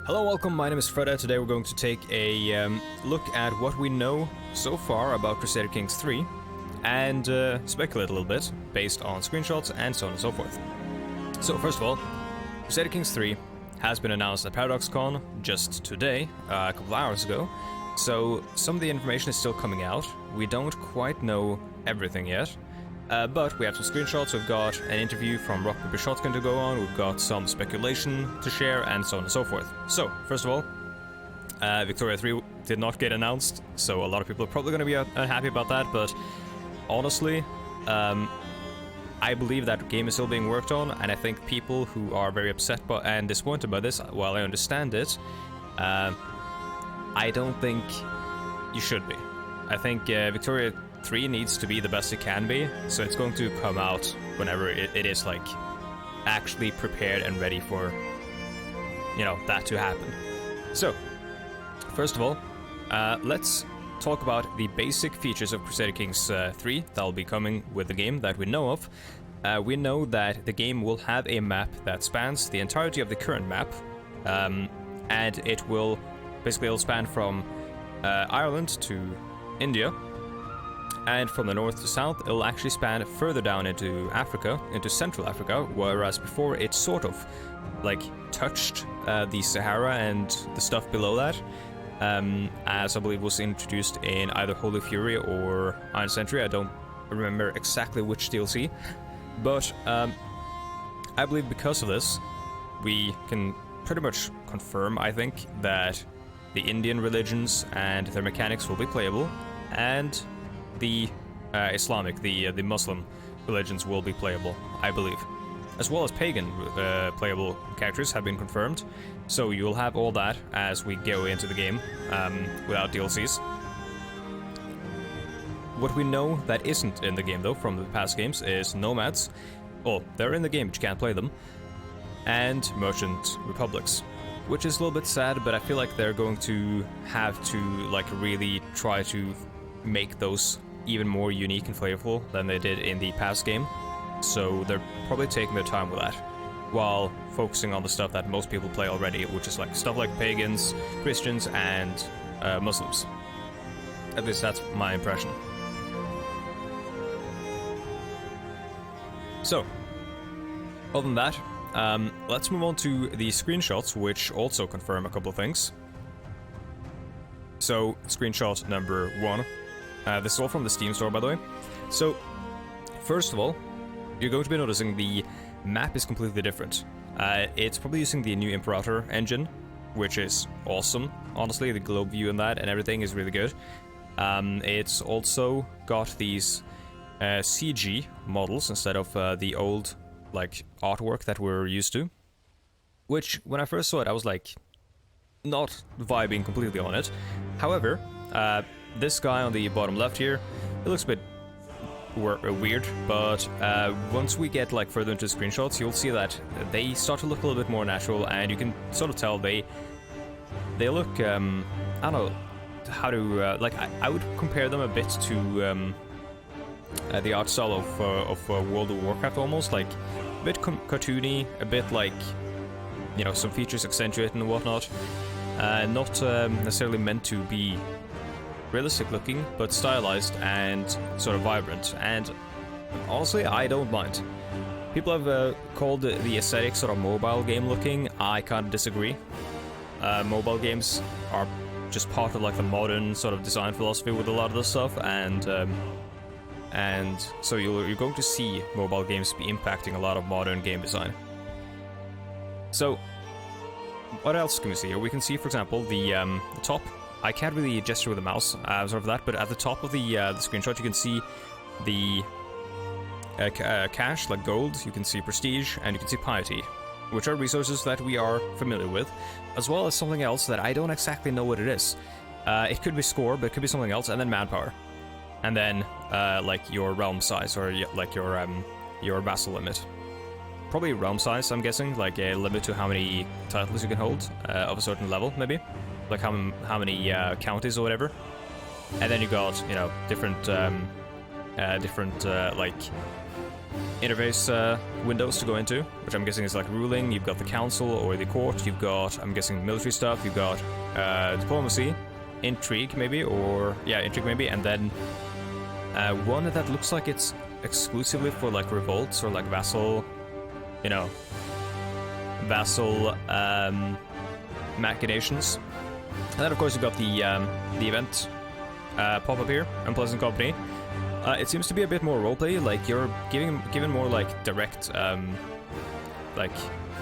Hello, welcome, my name is Fredda. Today we're going to take a look at what we know so far about Crusader Kings 3 and speculate a little bit based on screenshots and so on and so forth. So first of all, Crusader Kings 3 has been announced at ParadoxCon just today, a couple of hours ago, so some of the information is still coming out. We don't quite know everything yet. But we have some screenshots, we've got an interview from Rock Paper Shotgun to go on, we've got some speculation to share, and so on and so forth. So, first of all, Victoria 3 did not get announced, so a lot of people are probably going to be unhappy about that, but honestly, I believe that game is still being worked on, and I think people who are very upset and disappointed by this, while I understand it, I don't think you should be. I think Victoria 3 needs to be the best it can be, so it's going to come out whenever it is like actually prepared and ready for, you know, that to happen. So, first of all, let's talk about the basic features of Crusader Kings 3 that'll be coming with the game that we know of. We know that the game will have a map that spans the entirety of the current map, and it will basically it'll span from Ireland to India. And from the north to south, it'll actually span further down into Africa, into Central Africa, whereas before it sort of, like, touched the Sahara and the stuff below that, as I believe was introduced in either Holy Fury or Iron Century. I don't remember exactly which DLC, but I believe because of this, we can pretty much confirm, I think, that the Indian religions and their mechanics will be playable, and the Islamic, the Muslim religions will be playable, I believe. As well as pagan playable characters have been confirmed, so you'll have all that as we go into the game without DLCs. What we know that isn't in the game though from the past games is nomads. Well, they're in the game but you can't play them. And merchant republics, which is a little bit sad, but I feel like they're going to have to like really try to make those even more unique and flavorful than they did in the past game, so they're probably taking their time with that, while focusing on the stuff that most people play already, which is like stuff like pagans, Christians, and Muslims. At least that's my impression. So, other than that, let's move on to the screenshots, which also confirm a couple of things. So, screenshot number 1. This is all from the Steam store, by the way. So, first of all, you're going to be noticing the map is completely different. It's probably using the new Imperator engine, which is awesome. Honestly, the globe view and that and everything is really good. It's also got these CG models instead of the old like artwork that we're used to. Which, when I first saw it, I was like, not vibing completely on it. However, this guy on the bottom left here, it looks a bit weird, but once we get like further into screenshots, you'll see that they start to look a little bit more natural, and you can sort of tell they look, I don't know how to, like, I would compare them a bit to the art style of World of Warcraft almost, like a bit cartoony, a bit like, you know, some features accentuated and whatnot, not necessarily meant to be realistic looking, but stylized and sort of vibrant, and honestly, I don't mind. People have called the aesthetic sort of mobile game looking. I kind of disagree. Mobile games are just part of like the modern sort of design philosophy with a lot of this stuff, and so you're going to see mobile games be impacting a lot of modern game design. So, what else can we see here? We can see, for example, the top. I can't really gesture with the mouse, sort of that, but at the top of the screenshot you can see the cash, like gold, you can see prestige, and you can see piety, which are resources that we are familiar with, as well as something else that I don't exactly know what it is. It could be score, but it could be something else, and then manpower. And then, like, your realm size, or like your vassal limit. Probably realm size, I'm guessing, like a limit to how many titles you can hold, of a certain level, maybe. Like how many counties or whatever, and then you got, you know, different like interface windows to go into, which I'm guessing is like ruling. You've got the council or the court. You've got, I'm guessing, military stuff. You've got diplomacy, intrigue maybe, or yeah, intrigue maybe, and then one that looks like it's exclusively for like revolts or like vassal, you know, vassal machinations. And then of course you've got the event pop up here, Unpleasant Company. It seems to be a bit more roleplay, like you're given more like direct like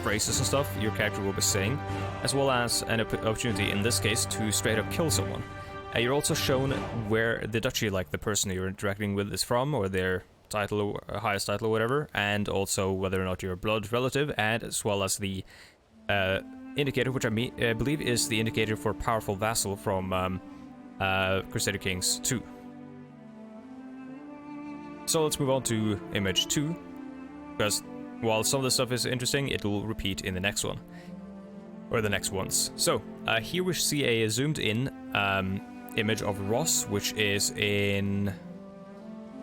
phrases and stuff your character will be saying, as well as an opportunity in this case to straight up kill someone. You're also shown where the duchy, like the person you're interacting with, is from, or their title, or highest title or whatever, and also whether or not you're a blood relative, and as well as the indicator, which I believe is the indicator for powerful vassal from Crusader Kings 2. So let's move on to image 2, because while some of the stuff is interesting, it will repeat in the next one, or the next ones. So here we see a zoomed in image of Ross, which is in,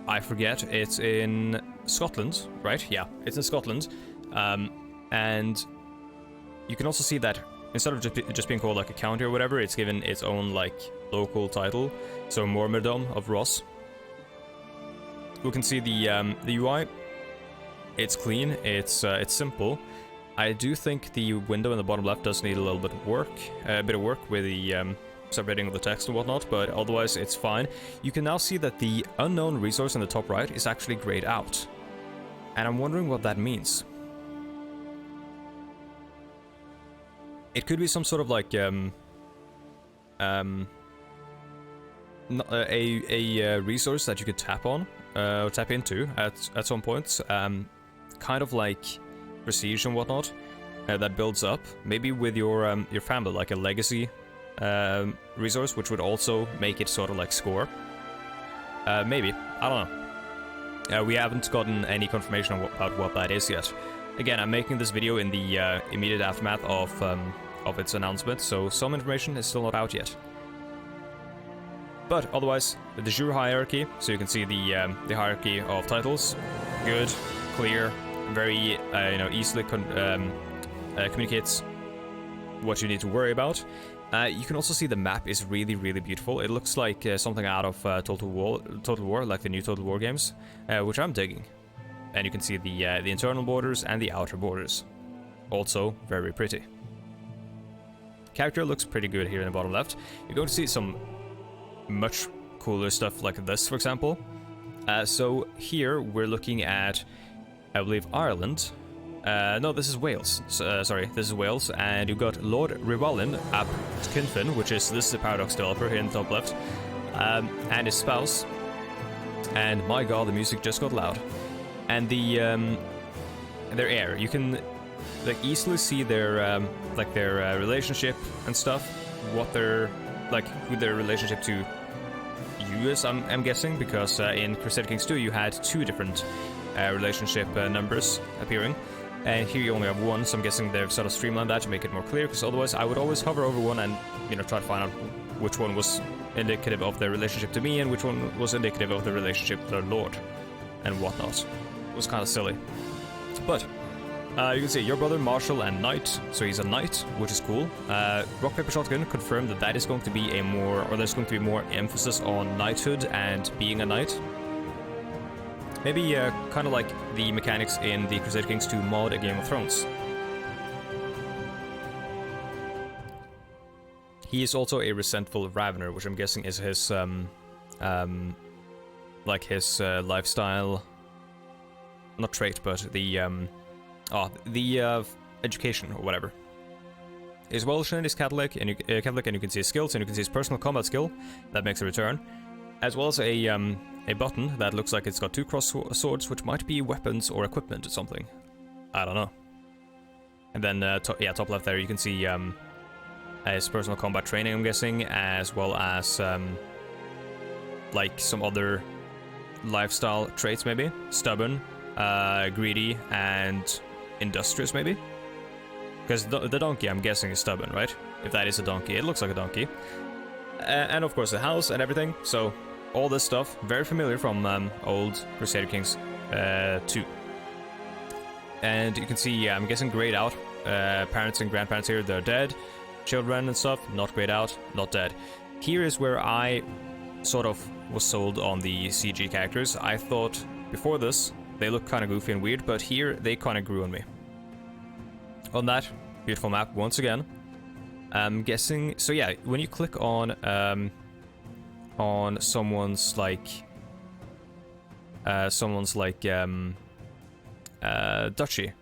I forget, it's in Scotland, right? Yeah, it's in Scotland. And you can also see that instead of just being called like a county or whatever, it's given its own like local title, so Mormerdom of Ross. We can see the UI. It's clean, it's simple. I do think the window in the bottom left does need a little bit of work, with the separating of the text and whatnot, but otherwise it's fine. You can now see that the unknown resource in the top right is actually grayed out, and I'm wondering what that means. It could be some sort of like a resource that you could tap on, or tap into at some point, kind of like prestige and whatnot, that builds up, maybe with your family, like a legacy resource, which would also make it sort of like score. Maybe, I don't know. We haven't gotten any confirmation about what that is yet. Again, I'm making this video in the immediate aftermath of its announcement, so some information is still not out yet. But otherwise, the de jure hierarchy, so you can see the hierarchy of titles, good, clear, very easily communicates what you need to worry about. You can also see the map is really, really beautiful. It looks like something out of Total War, like the new Total War games, which I'm digging. And you can see the internal borders and the outer borders, also very pretty. Character looks pretty good here in the bottom left. You're going to see some much cooler stuff like this, for example. So here we're looking at, I believe, Ireland. No, this is Wales. Sorry, this is Wales, and you've got Lord Rywalyn ap Cynfyn, this is the Paradox developer here in the top left, and his spouse. And my god, the music just got loud. And their heir. You can like easily see their relationship and stuff. What they're like, who their relationship to you is. I'm guessing, because in Crusader Kings 2 you had two different relationship numbers appearing. And here you only have one, so I'm guessing they've sort of streamlined that to make it more clear, because otherwise I would always hover over one and, try to find out which one was indicative of their relationship to me and which one was indicative of the relationship to their lord and whatnot. It was kind of silly. But you can see your brother, Marshal, and Knight, so he's a knight, which is cool. Rock, Paper, Shotgun confirmed that is going to be there's going to be more emphasis on knighthood and being a knight. Maybe kind of like the mechanics in the Crusader Kings 2 mod a Game of Thrones. He is also a resentful Ravener, which I'm guessing is his, lifestyle, not trait, but the education or whatever. He's Welsh and he's Catholic, and you can see his skills, and you can see his personal combat skill that makes a return, as well as a button that looks like it's got two cross swords, which might be weapons or equipment or something. I don't know. And then, top left there, you can see his personal combat training, I'm guessing, as well as like some other lifestyle traits, maybe. Stubborn, greedy, and industrious, maybe. Because the donkey, I'm guessing, is stubborn, right? If that is a donkey, it looks like a donkey. And of course the house and everything, so all this stuff, very familiar from old Crusader Kings 2. And you can see, I'm guessing grayed out. Parents and grandparents here, they're dead. Children and stuff, not grayed out, not dead. Here is where I sort of was sold on the CG characters. I thought before this, they looked kind of goofy and weird, but here they kind of grew on me. On that beautiful map, once again, I'm guessing... So yeah, when you click on someone's like... duchy.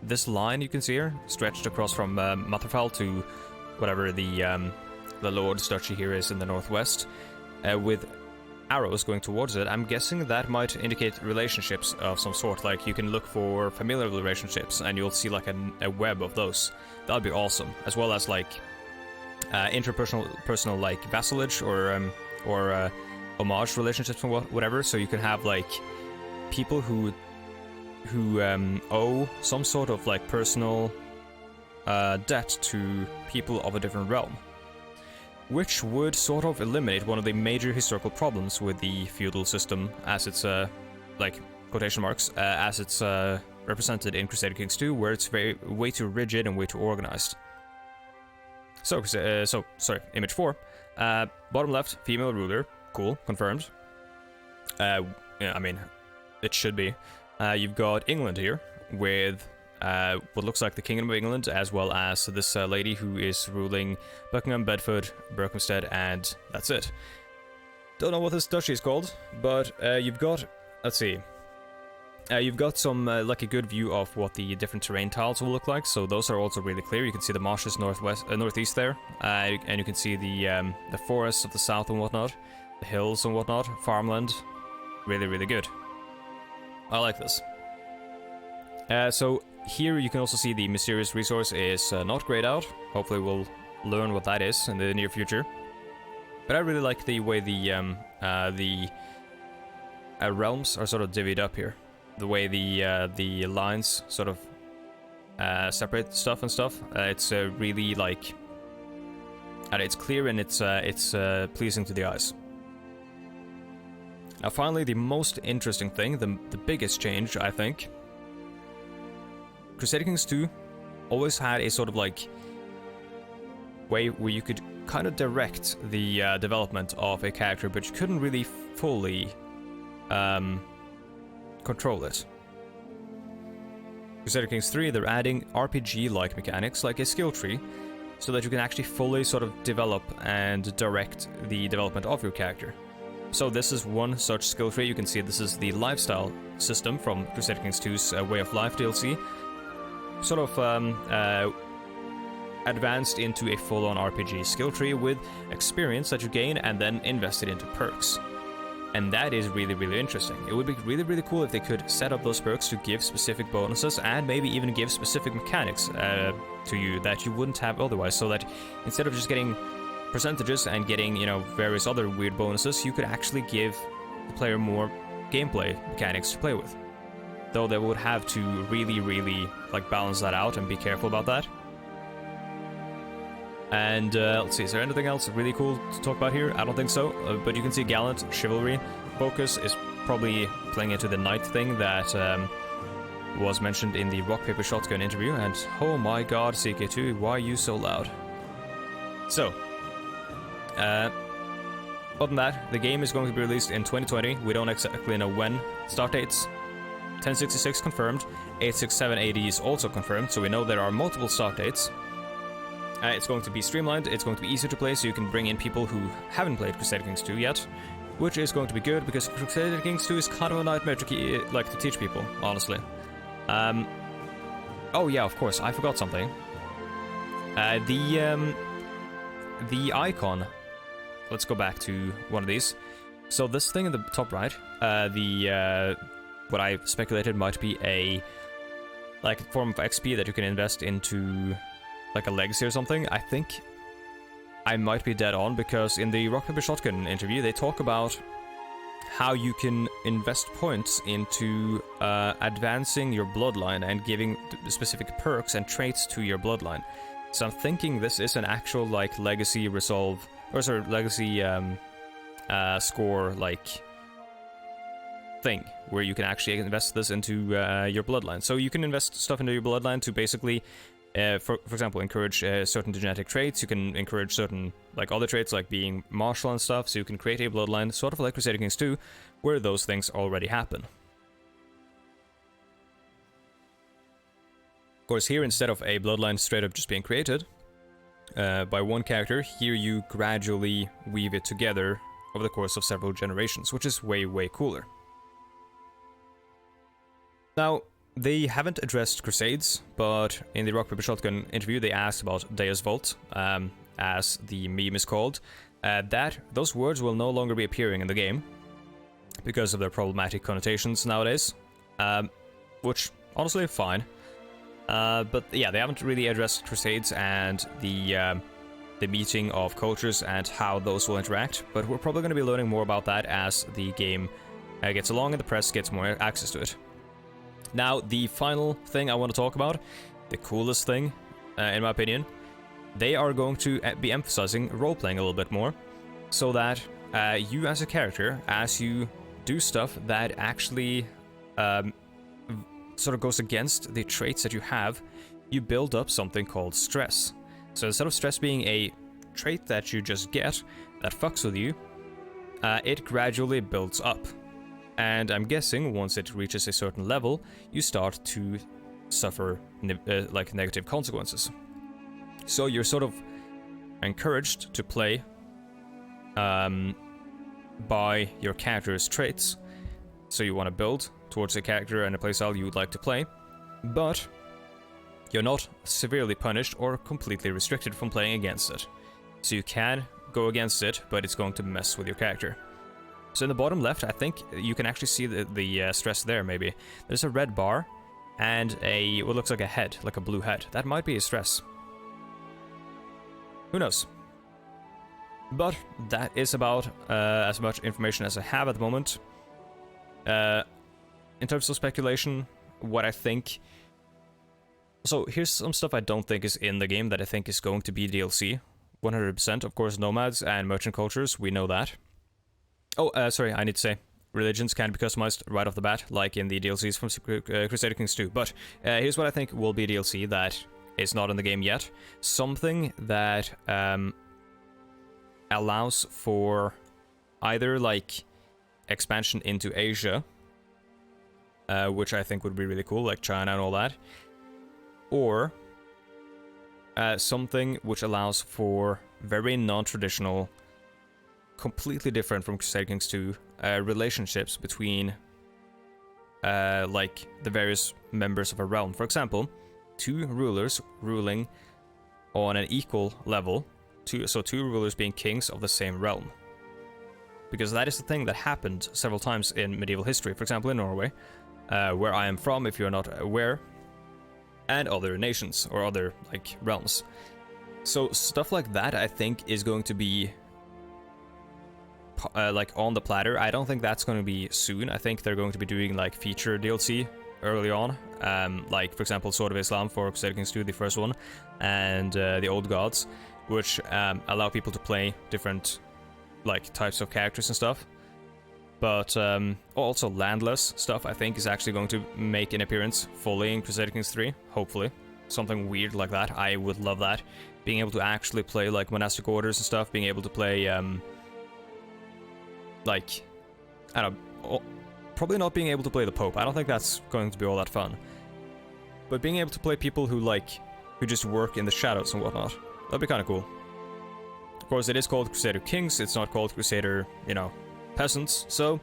This line you can see here, stretched across from Matterfall to whatever the Lord's duchy here is in the northwest, with arrows going towards it. I'm guessing that might indicate relationships of some sort. Like you can look for familial relationships, and you'll see like a web of those. That'd be awesome, as well as like interpersonal like vassalage or homage relationships and whatever. So you can have like people who owe some sort of like personal debt to people of a different realm, which would sort of eliminate one of the major historical problems with the feudal system as it's like quotation marks as it's represented in Crusader Kings 2, where it's way too rigid and way too organized. So sorry, image 4, bottom left, female ruler, cool, confirmed. Yeah, I mean, it should be. You've got England here, with what looks like the Kingdom of England, as well as this lady who is ruling Buckingham, Bedford, Berkhamsted, and that's it. Don't know what this duchy is called, but you've got, let's see, you've got some, like a good view of what the different terrain tiles will look like, so those are also really clear. You can see the marshes northeast there, and you can see the forests of the south and whatnot, the hills and whatnot, farmland, really, really good. I like this. So here you can also see the mysterious resource is not grayed out. Hopefully we'll learn what that is in the near future. But I really like the way the realms are sort of divvied up here. The way the lines sort of separate stuff and stuff. It's really like... it's clear and it's pleasing to the eyes. Now finally, the most interesting thing, the biggest change, I think. Crusader Kings 2 always had a sort of like way where you could kind of direct the development of a character, but you couldn't really fully control it. Crusader Kings 3, they're adding RPG-like mechanics, like a skill tree, so that you can actually fully sort of develop and direct the development of your character. So this is one such skill tree. You can see this is the lifestyle system from Crusader Kings 2's Way of Life DLC. Sort of advanced into a full-on RPG skill tree with experience that you gain and then invested into perks. And that is really, really interesting. It would be really, really cool if they could set up those perks to give specific bonuses and maybe even give specific mechanics to you that you wouldn't have otherwise, so that instead of just getting percentages and getting, you know, various other weird bonuses, you could actually give the player more gameplay mechanics to play with. Though they would have to really, really like balance that out and be careful about that. And let's see, is there anything else really cool to talk about here? I don't think so, but you can see Gallant Chivalry focus is probably playing into the knight thing that was mentioned in the Rock Paper Shotgun interview, and oh my god, CK2, why are you so loud? So, other than that, the game is going to be released in 2020. We don't exactly know when. Start dates, 1066 confirmed, 867 AD is also confirmed, so we know there are multiple start dates. It's going to be streamlined, it's going to be easier to play, so you can bring in people who haven't played Crusader Kings 2 yet, which is going to be good, because Crusader Kings 2 is kind of a nightmare to teach people, honestly. Oh yeah, of course, I forgot something. The icon, let's go back to one of these. So this thing in the top right, what I speculated might be a form of XP that you can invest into like a legacy or something. I think I might be dead on, because in the Rock Paper Shotgun interview they talk about how you can invest points into advancing your bloodline and giving specific perks and traits to your bloodline. So I'm thinking this is an actual like legacy resolve, or sorry, legacy score like thing where you can actually invest this into your bloodline. So you can invest stuff into your bloodline to basically, for example, encourage certain genetic traits. You can encourage certain like other traits like being martial and stuff. So you can create a bloodline, sort of like Crusader Kings 2, where those things already happen. Of course, here instead of a bloodline straight up just being created by one character, here you gradually weave it together over the course of several generations, which is way, way cooler. Now, they haven't addressed Crusades, but in the Rock Paper Shotgun interview, they asked about Deus Vult, as the meme is called. That those words will no longer be appearing in the game because of their problematic connotations nowadays, which honestly fine. But yeah, they haven't really addressed Crusades and the meeting of cultures and how those will interact, but we're probably going to be learning more about that as the game gets along and the press gets more access to it. Now, the final thing I want to talk about, the coolest thing, in my opinion, they are going to be emphasizing role-playing a little bit more, so that you as a character, as you do stuff that actually sort of goes against the traits that you have, you build up something called stress. So instead of stress being a trait that you just get, that fucks with you, it gradually builds up. And I'm guessing once it reaches a certain level, you start to suffer like negative consequences. So you're sort of encouraged to play by your character's traits. So you want to build towards a character and a playstyle you would like to play, but you're not severely punished or completely restricted from playing against it. So you can go against it, but it's going to mess with your character. So in the bottom left, I think you can actually see the stress there, maybe. There's a red bar and what looks like a head, like a blue head. That might be a stress. Who knows? But that is about as much information as I have at the moment. In terms of speculation, what I think... So here's some stuff I don't think is in the game that I think is going to be DLC. 100%, of course, nomads and merchant cultures, we know that. Oh, sorry, I need to say, religions can be customized right off the bat, like in the DLCs from Crusader Kings 2. But here's what I think will be a DLC that is not in the game yet. Something that allows for either, like, expansion into Asia, which I think would be really cool, like China and all that, or something which allows for very non-traditional, completely different from Crusader Kings 2, relationships between like the various members of a realm. For example, two rulers ruling on an equal level, so two rulers being kings of the same realm. Because that is the thing that happened several times in medieval history, for example in Norway, where I am from, if you're not aware, and other nations, or other, like, realms. So stuff like that, I think, is going to be, like, on the platter. I don't think that's going to be soon. I think they're going to be doing, like, feature DLC early on, like, for example, Sword of Islam for Crusader Kings 2, the first one, and the Old Gods, which allow people to play different, like, types of characters and stuff. But also landless stuff, I think, is actually going to make an appearance fully in Crusader Kings 3, hopefully. Something weird like that, I would love that. Being able to actually play, like, monastic orders and stuff, being able to play, like, I don't know, probably not being able to play the Pope. I don't think that's going to be all that fun. But being able to play people who, like, who just work in the shadows and whatnot, that'd be kind of cool. Of course, it is called Crusader Kings, it's not called Crusader, you know, peasants, so,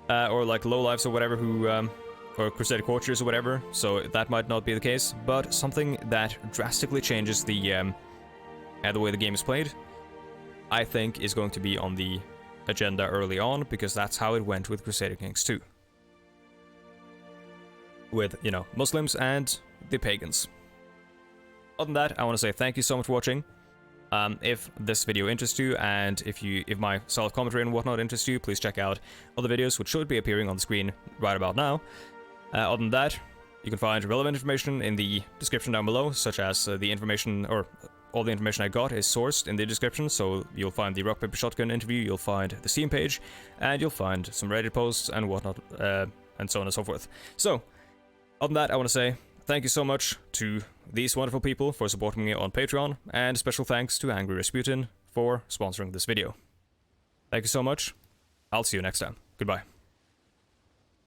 or like lowlifes or whatever who, or Crusader courtiers or whatever, so that might not be the case, but something that drastically changes the way the game is played, I think is going to be on the agenda early on, because that's how it went with Crusader Kings 2. With, you know, Muslims and the pagans. Other than that, I want to say thank you so much for watching. If this video interests you, and if my solid commentary and whatnot interests you, please check out other videos which should be appearing on the screen right about now. Other than that, you can find relevant information in the description down below, such as the information, or all the information I got is sourced in the description, so you'll find the Rock Paper Shotgun interview, you'll find the Steam page, and you'll find some Reddit posts and whatnot, and so on and so forth. So, other than that, I want to say thank you so much to these wonderful people for supporting me on Patreon, and special thanks to Angry Rasputin for sponsoring this video. Thank you so much. I'll see you next time. Goodbye.